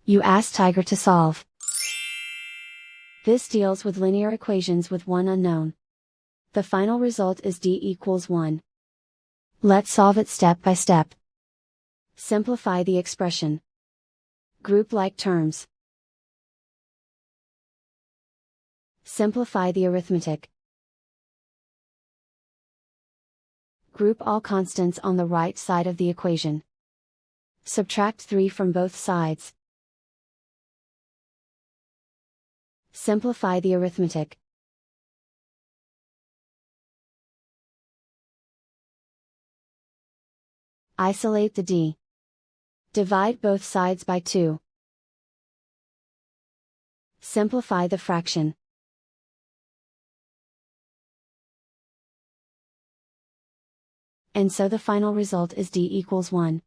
You ask Tiger to solve. This deals with linear equations with one unknown. The final result is d=1. Let's solve it step by step. Simplify the expression. Group like terms. Simplify the arithmetic. Group all constants on the right side of the equation. Subtract 3 from both sides. Simplify the arithmetic. Isolate the d. Divide both sides by 2. Simplify the fraction. And so the final result is d=1.